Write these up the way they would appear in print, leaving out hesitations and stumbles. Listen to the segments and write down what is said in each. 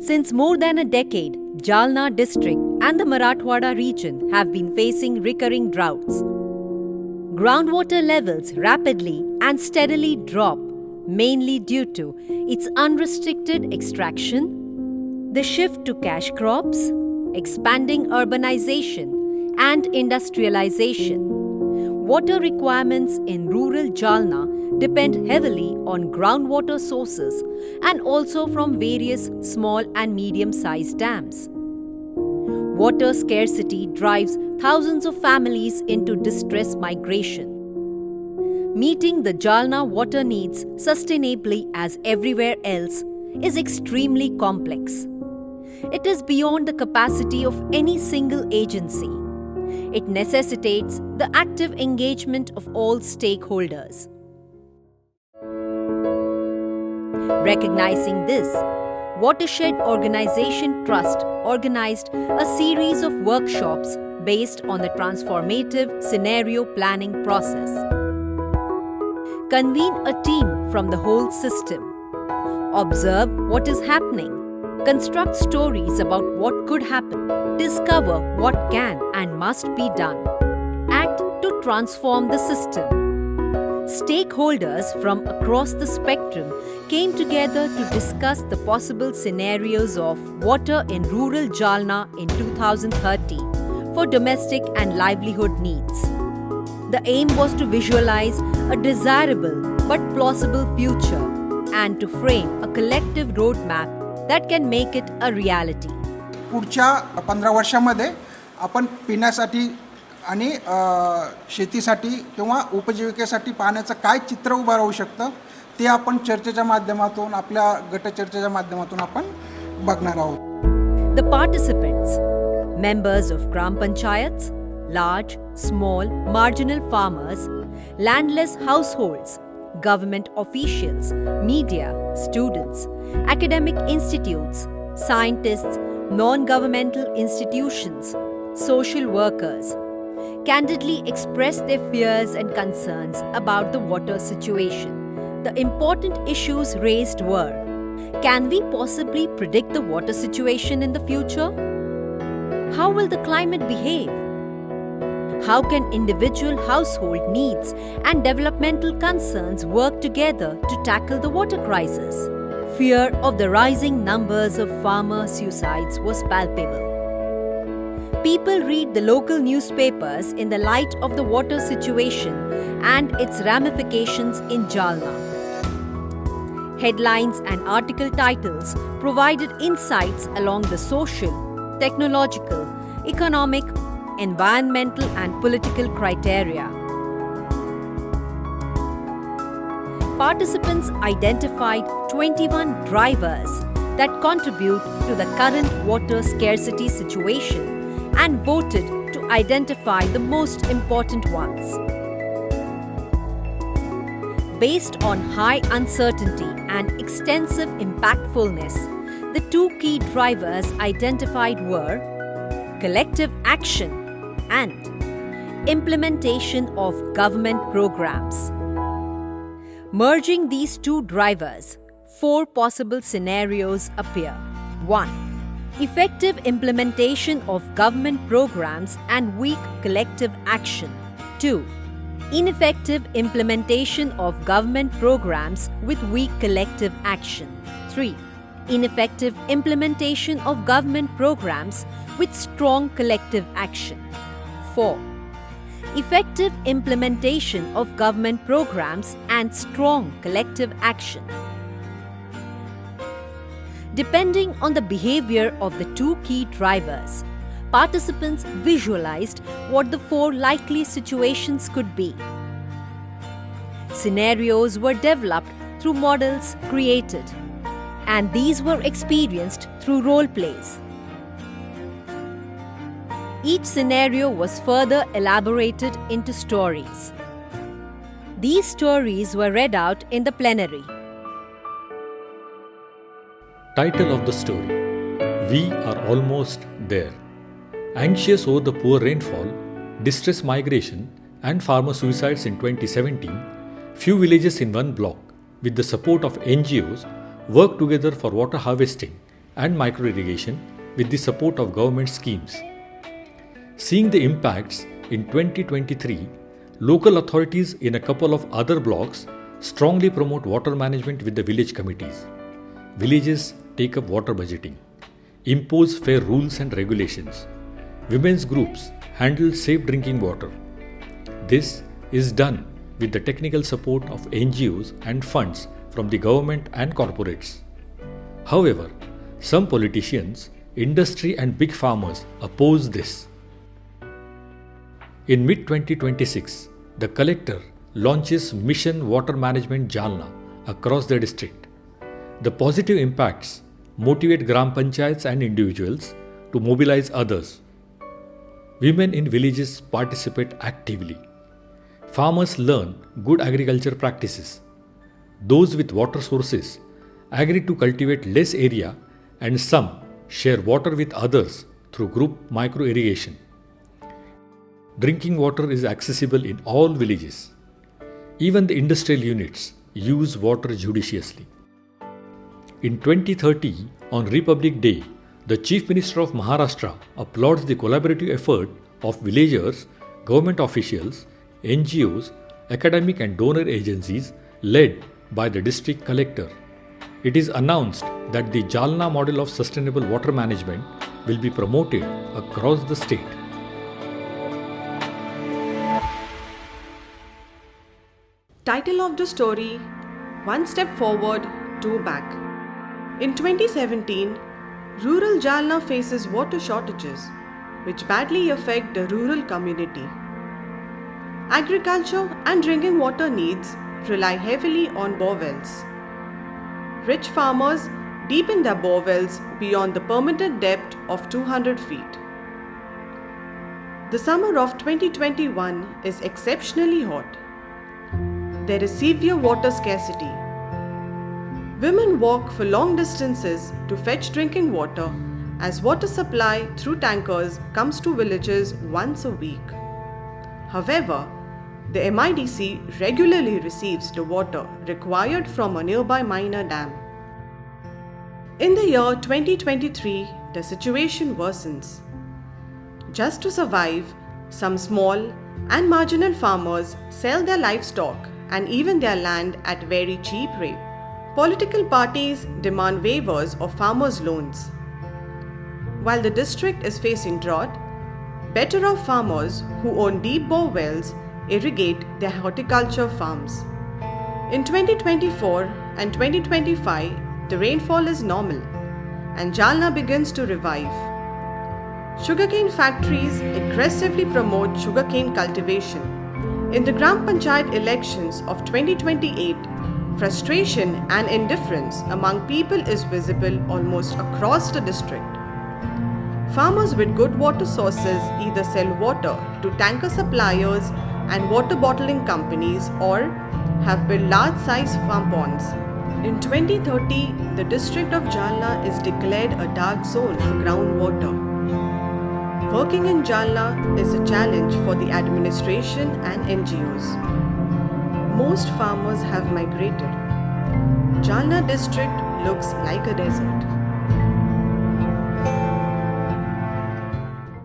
Since more than a decade, Jalna district and the Marathwada region have been facing recurring droughts. Groundwater levels rapidly and steadily drop, mainly due to its unrestricted extraction, the shift to cash crops, expanding urbanization and industrialization. Water requirements in rural Jalna depend heavily on groundwater sources and also from various small and medium-sized dams. Water scarcity drives thousands of families into distress migration. Meeting the Jalna water needs sustainably as everywhere else is extremely complex. It is beyond the capacity of any single agency. It necessitates the active engagement of all stakeholders. Recognizing this, Watershed Organization Trust organized a series of workshops based on the Transformative Scenario Planning process. Convene a team from the whole system. Observe what is happening. Construct stories about what could happen. Discover what can and must be done. Act to transform the system. Stakeholders from across the spectrum came together to discuss the possible scenarios of water in rural Jalna in 2030 for domestic and livelihood needs. The aim was to visualize a desirable but plausible future and to frame a collective roadmap that can make it a reality. पुढच्या 15 वर्षांमध्ये आपण पिण्यासाठी आणि शेतीसाठी किंवा उपजीविकेसाठी पाण्याचं काय चित्र उभं राहू शकतं ते आपण चर्चेच्या माध्यमातून आपल्या गटचर्चेच्या माध्यमातून आपण बघणार आहोत. The participants, members of Gram Panchayats, large, small, marginal farmers, landless households, government officials, media, students, academic institutes, scientists, non-governmental institutions, social workers, candidly expressed their fears and concerns about the water situation. The important issues raised were: can we possibly predict the water situation in the future? How will the climate behave? How can individual household needs and developmental concerns work together to tackle the water crisis? Fear of the rising numbers of farmer suicides was palpable. People read the local newspapers in the light of the water situation and its ramifications in Jalna. Headlines and article titles provided insights along the social, technological, economic, environmental and political criteria. Participants identified 21 drivers that contribute to the current water scarcity situation and voted to identify the most important ones. Based on high uncertainty and extensive impactfulness, the two key drivers identified were collective action and implementation of government programs. Merging these two drivers, 4 possible scenarios appear. 1. Effective implementation of government programs and weak collective action. 2. Ineffective implementation of government programs with weak collective action. 3. Ineffective implementation of government programs with strong collective action. 4. Effective implementation of government programs and strong collective action. Depending on the behavior of the two key drivers, participants visualized what the 4 likely situations could be. Scenarios were developed through models created, and these were experienced through role plays. Each scenario was further elaborated into stories. These stories were read out in the plenary. Title of the story: We are almost there. Anxious over the poor rainfall, distress migration, and farmer suicides in 2017, few villages in one block, with the support of NGOs, worked together for water harvesting and micro irrigation with the support of government schemes. Seeing the impacts, in 2023, local authorities in a couple of other blocks strongly promote water management with the village committees. Villages take up water budgeting, impose fair rules and regulations. Women's groups handle safe drinking water. This is done with the technical support of NGOs and funds from the government and corporates. However, some politicians, industry and big farmers oppose this. In mid-2026, the collector launches Mission Water Management Jalna across the district. The positive impacts motivate Gram Panchayats and individuals to mobilize others. Women in villages participate actively. Farmers learn good agriculture practices. Those with water sources agree to cultivate less area, and some share water with others through group micro irrigation. Drinking water is accessible in all villages. Even the industrial units use water judiciously. In 2030, on Republic Day, the Chief Minister of Maharashtra applauds the collaborative effort of villagers, government officials, NGOs, academic and donor agencies led by the district collector. It is announced that the Jalna model of sustainable water management will be promoted across the state. Title of the story: One Step Forward, Two Back. In 2017, Rural Jalna faces water shortages, which badly affect the rural community. Agriculture and drinking water needs rely heavily on borewells. Rich farmers deepen their borewells beyond the permitted depth of 200 feet. The summer of 2021 is exceptionally hot. There is severe water scarcity. Women walk for long distances to fetch drinking water, as water supply through tankers comes to villages once a week. However, the MIDC regularly receives the water required from a nearby minor dam. In the year 2023, the situation worsens. Just to survive, some small and marginal farmers sell their livestock and even their land at very cheap rate. Political parties demand waivers of farmers' loans. While the district is facing drought, better off farmers who own deep bore wells irrigate their horticulture farms. In 2024 and 2025, the rainfall is normal and Jalna begins to revive. Sugarcane factories aggressively promote sugarcane cultivation. In the Gram Panchayat elections of 2028, frustration and indifference among people is visible almost across the district. Farmers with good water sources either sell water to tanker suppliers and water bottling companies or have built large-size farm ponds. In 2030, the district of Jalna is declared a dark zone for groundwater. Working in Jalna is a challenge for the administration and NGOs. Most farmers have migrated. Jalna district looks like a desert.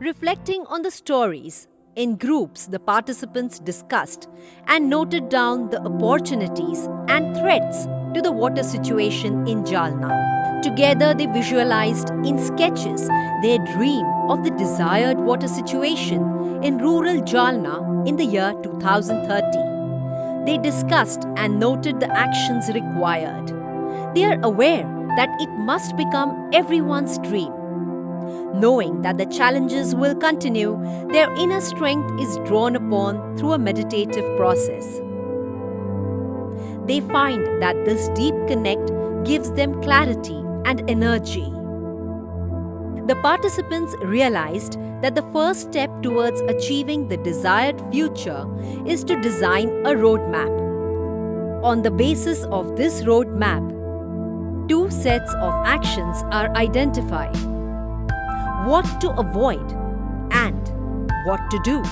Reflecting on the stories, in groups the participants discussed and noted down the opportunities and threats to the water situation in Jalna. Together they visualized in sketches their dream of the desired water situation in rural Jalna in the year 2030. They discussed and noted the actions required. They are aware that it must become everyone's dream. Knowing that the challenges will continue, their inner strength is drawn upon through a meditative process. They find that this deep connect gives them clarity and energy. The participants realized that the first step towards achieving the desired future is to design a roadmap. On the basis of this roadmap, two sets of actions are identified: what to avoid and what to do.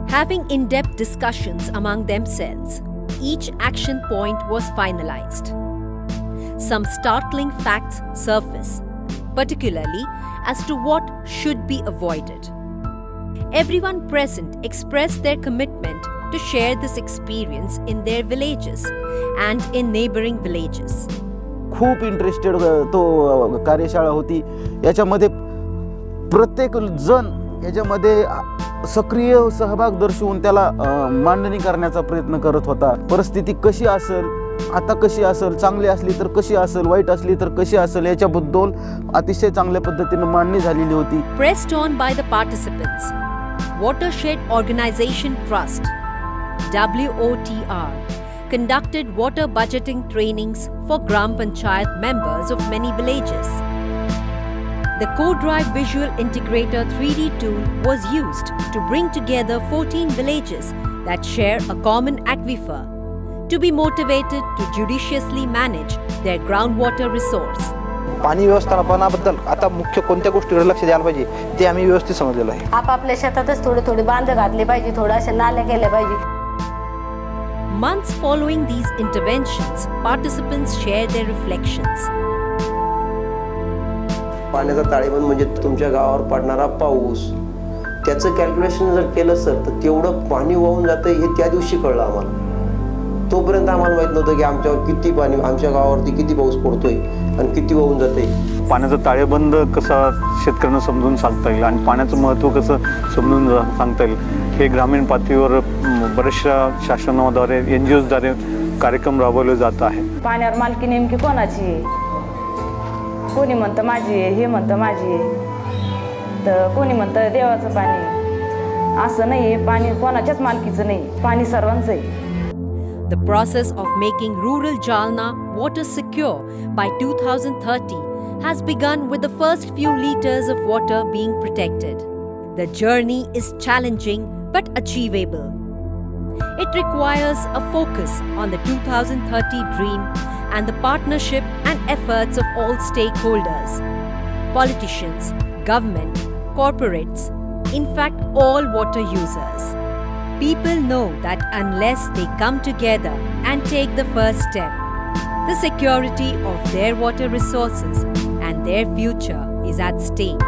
Having in-depth discussions among themselves, each action point was finalized. some startling facts surface, particularly as to what should be avoided. Everyone present expressed their commitment to share this experience in their villages and in neighboring villages. खूप interested तो कार्यशाळा होती. याच्यामध्ये प्रत्येक जण याच्यामध्ये सक्रिय सहभाग दर्शवून त्याला मांडणी करण्याचा प्रयत्न करत होता. परिस्थिती कशी असेल, आता कशी असेल, चांगली असली तर कशी असेल, वाईट असली तर कशी असेल, याच्याबद्दल अतिशय चांगल्या पद्धतीने मांडणी झालेली होती. Pressed on by the participants, Watershed Organization Trust (WOTR) conducted water budgeting trainings for Gram Panchayat members of many villages. The Co-Drive Visual Integrator 3D tool was used to bring together 14 villages that share a common aquifer to be motivated to judiciously manage their groundwater resource. पाणी व्यवस्थापनाबद्दल आता मुख्य कोणत्या गोष्टीकडे लक्ष द्यायला पाहिजे ते आम्ही व्यवस्थित समजलेलं आहे. आपापल्या शेतातच थोडे बांध घातले पाहिजे, थोड्या अशा नाल्या केल्या पाहिजे. Months following these interventions, participants shared their reflections. पाण्याचा ताळेबंद म्हणजे तुमच्या गावावर पडणारा पाऊस, त्याचं कॅल्क्युलेशन जर केलं सर तर तेवढं पाणी वाहून जातं हे त्या दिवशी कळलं आम्हाला. तोपर्यंत आम्हाला माहीत नव्हतं की आमच्यावर किती पाणी, आमच्या गावावरती किती पाऊस पडतोय आणि किती वाहून जाते. पाण्याचा ताळेबंद कसा शेतकऱ्यांना समजून सांगता येईल आणि पाण्याचं महत्त्व कसं समजून सांगता येईल हे ग्रामीण पातळीवर बऱ्याचशा शासनाद्वारे NGOsद्वारे कार्यक्रम राबवले जात आहे. पाण्यावर मालकी नेमकी कोणाची आहे? कोणी म्हणतं माझी आहे, हे म्हणतं माझी आहे, तर कोणी म्हणतं देवाचं पाणी. असं नाही, पाणी कोणाच्याच मालकीचं नाही, पाणी सर्वांचं आहे. The process of making rural Jalna water secure by 2030 has begun with the first few liters of water being protected. The journey is challenging but achievable. It requires a focus on the 2030 dream and the partnership and efforts of all stakeholders: politicians, government, corporates, in fact all water users. People know that unless they come together and take the first step, the security of their water resources and their future is at stake.